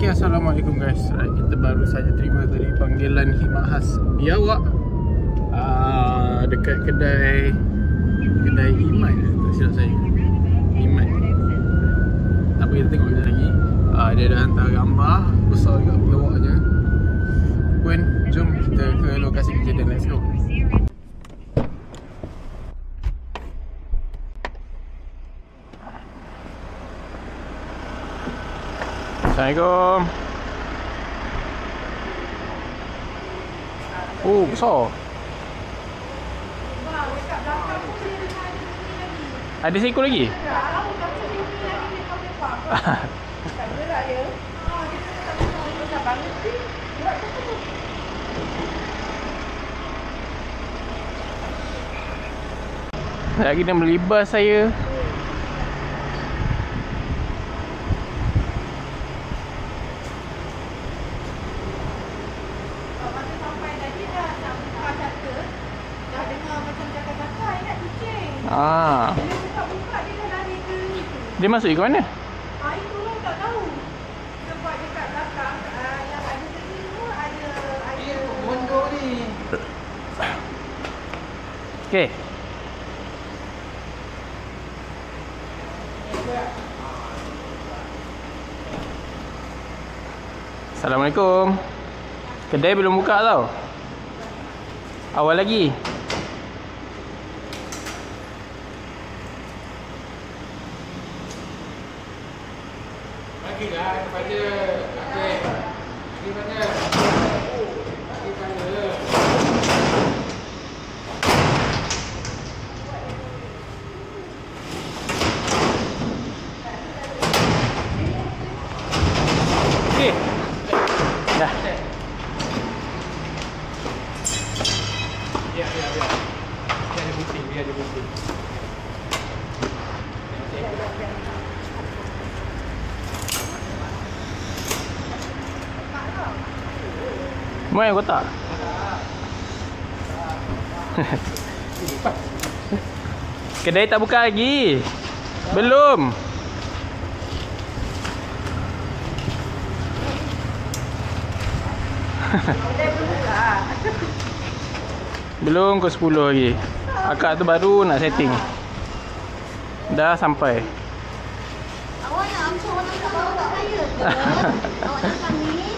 Okay, Assalamualaikum guys. Kita baru saja terima dari panggilan khidmat khas biawak dekat kedai Iman, tak silap saya. Iman. Tak apa, kita tengok sekejap lagi. Dia dah hantar gambar besar juga biawaknya. Pun jom kita ke lokasi kejadian. Let's go. Assalamualaikum. Oh, besar. Ada seekor lagi? Lagi dia melibas saya. Dia masuk ke mana? Itu orang tak tahu. Sebab dekat belakang yang ada sini tu ada Bondo ni. Okey. Assalamualaikum. Kedai belum buka tau. Awal lagi. Bagilah kepada Akif. Bagaimana? Bagaimana? Okey. Dah. Biar. Biar ada bukti, biar ada bukti. Mai kotak. Kedai tak buka lagi. Belum. Kedai belum buka. Belum ke 10 lagi. Akak tu baru nak setting. Dah sampai. Awak nak ambil orang nak bawa kat saya ke? Awak nak kami?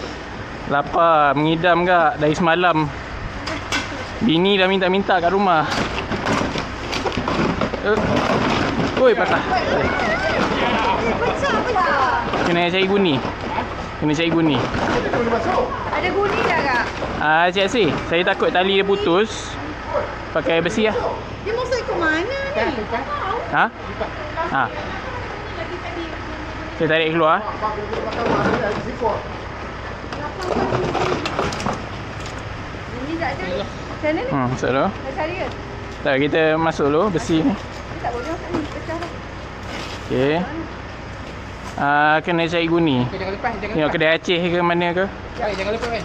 Lapar, mengidam kak dari semalam. Bini dah minta-minta kat rumah. Oi, patah. Pecah. Kena cari guni. Kena cari guni. Ada guni tak kak? Cik Asri, saya takut tali dia putus. Pakai besi lah. Dia masuk ke mana ni? Ha? Ha. Saya tarik keluar. Guni tak ada. Macam mana ni? Masuk dulu. Dah cari ke? Tak, kita masuk dulu besi ni. Dia tak boleh masuk ni. Pecah dah. Okey. Kena cari guni. Okay, jangan lepas, jangan Tengok lepas. kedai Aceh ke mana ke? Baik, jangan lepas kan.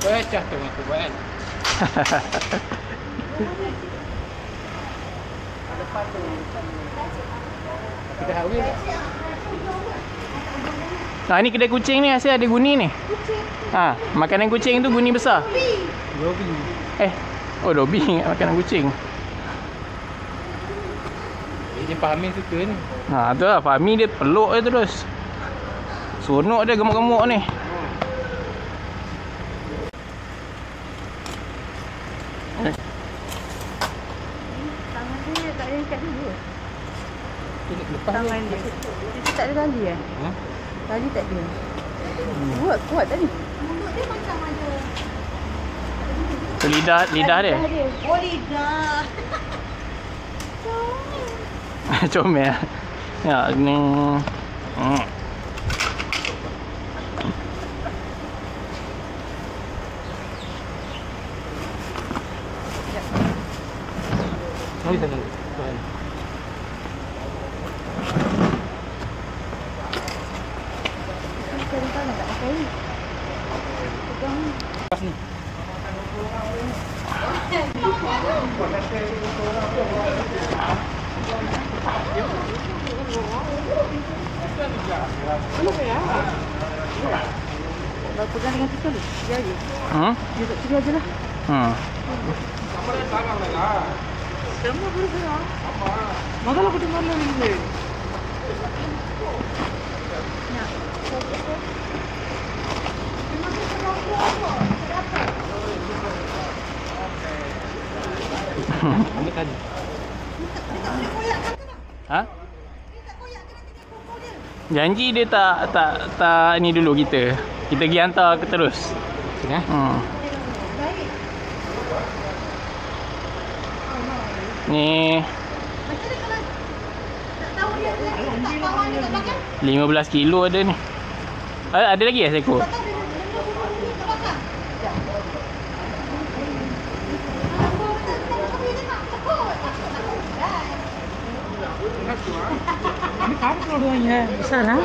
Pecah tu aku buat kan. Kita hawil. Ni kedai kucing ni asyik ada guni ni. Makanan kucing tu guni besar. Robi. Dobi makanan kucing. Dia Fahmi suka ni. Tu lah Fahmi dia peluk dia terus. Seronok dia gemuk-gemuk ni. Tangan dia tak ada ikat dulu. Lepas Tangan dia. Dia tak ada tali eh? Ha? Tali tak ada. Kuat tali. Mulut dia macam ada. Tu lidah dia. Oh, lidah. Comel. Ya, ni. Mari sana. Pas ni. Kalau pegang dengan pistol ni, dia aja. Dia tak sedia je lah. Semua boleh pegang. Maka aku dengar lah ni. Ambil tadi. Ha? Janji dia tak ni dulu kita. Kita pergi hantar ke terus. Sini Ni 15 kilo ada ni. Ada lagi seekor? Ini kamu kalau doanya besar ha?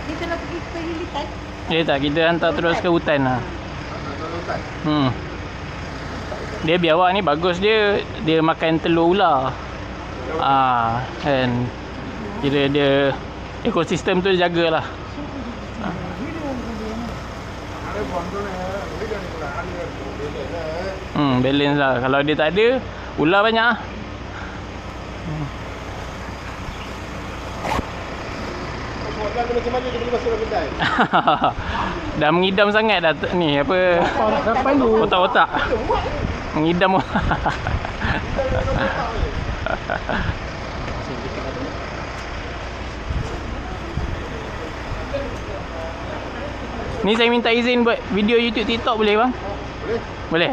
Kita nak pergi ke hutan. Ya tak, kita hantar terus ke hutan lah. Dia biawak ni bagus dia makan telur ular. Kan. Kira dia ekosistem tu jagalah. Balance lah. Kalau dia tak ada, ular banyak lah. Macam mana dia boleh masuk dalam kedai? Dah mengidam sangat dah ni apa? Otak-otak. Mengidam. Ni saya minta izin buat video YouTube TikTok boleh bang? Boleh? Boleh?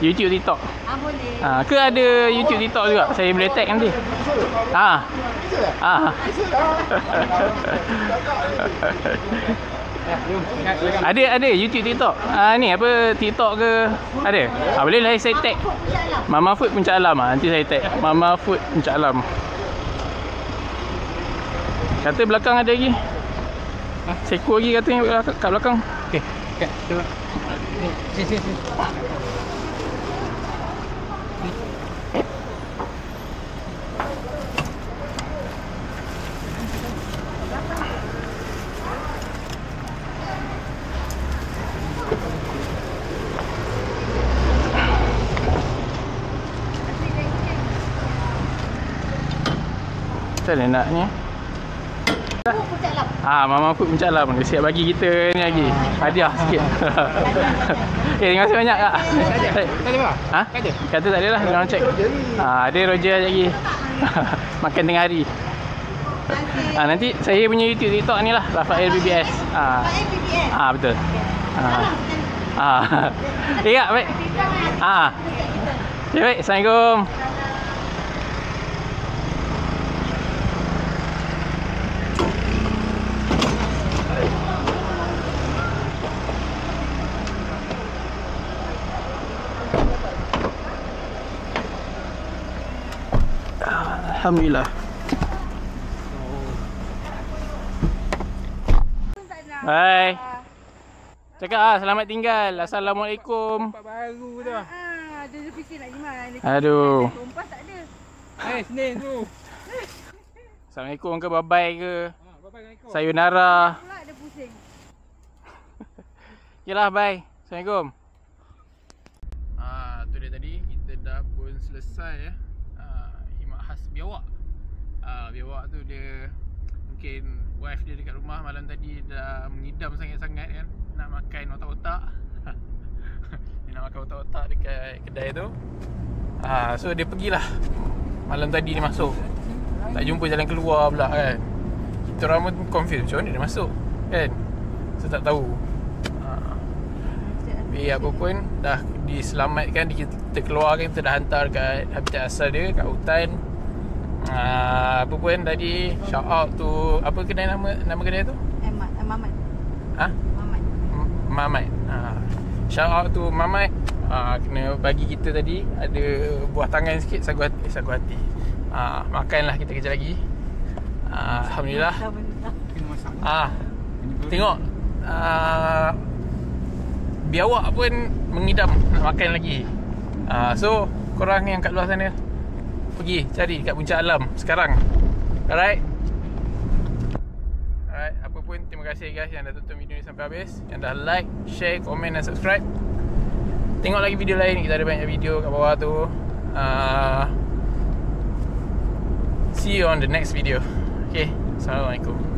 YouTube TikTok. Boleh. Ke ada YouTube TikTok juga? Saya boleh tag nanti. Ada YouTube TikTok. Ni apa TikTok ke? Ada. Boleh lah saya tag. Mama Food Puncak Alam. Nanti saya tag Mama Food Puncak Alam. Kata belakang ada lagi. Seekor lagi katanya kat belakang. Okey. Cuba. Sini. Macam mana naknya? Mama Food Puncak Alam. Dia siap bagi kita ni lagi hadiah sikit. Terima kasih banyak kak. Tak ada apa? Tak ada? Kata tak ada lah, dia orang check. Ada Roger lagi. Makan tengah hari. Nanti saya punya YouTube TikTok ni lah, Rafael BBS. Betul. Kak, baik. Ya, baik. Assalamualaikum. Alhamdulillah. Hai. Cakap selamat tinggal. Assalamualaikum. Tempat baru tu. Dia fikir nak gimana. Aduh. Kompas tak ada. Sini tu. Assalamualaikum ke bye-bye ke? Bye-bye dengan ikut. Sayonara. Pula ada pusing. Yalah, bye. Assalamualaikum. Tu dia tadi. Kita dah pun selesai ya. Khidmat khas biawak. Biawak tu dia mungkin wife dia dekat rumah malam tadi dah mengidam sangat-sangat kan. Nak makan otak-otak. Dia nak makan otak-otak dekat kedai tu. So dia pergilah. Malam tadi dia masuk. Tak jumpa jalan keluar pula kan. Kita orang pun confused. Macam mana dia masuk kan. So tak tahu. Tapi apa pun dah diselamatkan, kita keluarkan, kita dah hantar kat habitat asal dia, kat hutan. Apa pun tadi shout out tu apa kedai nama kedai tu? Mamat. Mamat. Shout out tu Mamat. Kena bagi kita tadi ada buah tangan sikit, sagu hati. Makanlah kita kejap lagi. Alhamdulillah. Tengok biawak pun mengidam nak makan lagi. So korang yang kat luar sana, pergi cari kat Puncak Alam sekarang. Alright, apa pun terima kasih guys yang dah tonton video ni sampai habis, yang dah like, share, komen dan subscribe. Tengok lagi video lain, kita ada banyak video kat bawah tu. See you on the next video. Okay, Assalamualaikum.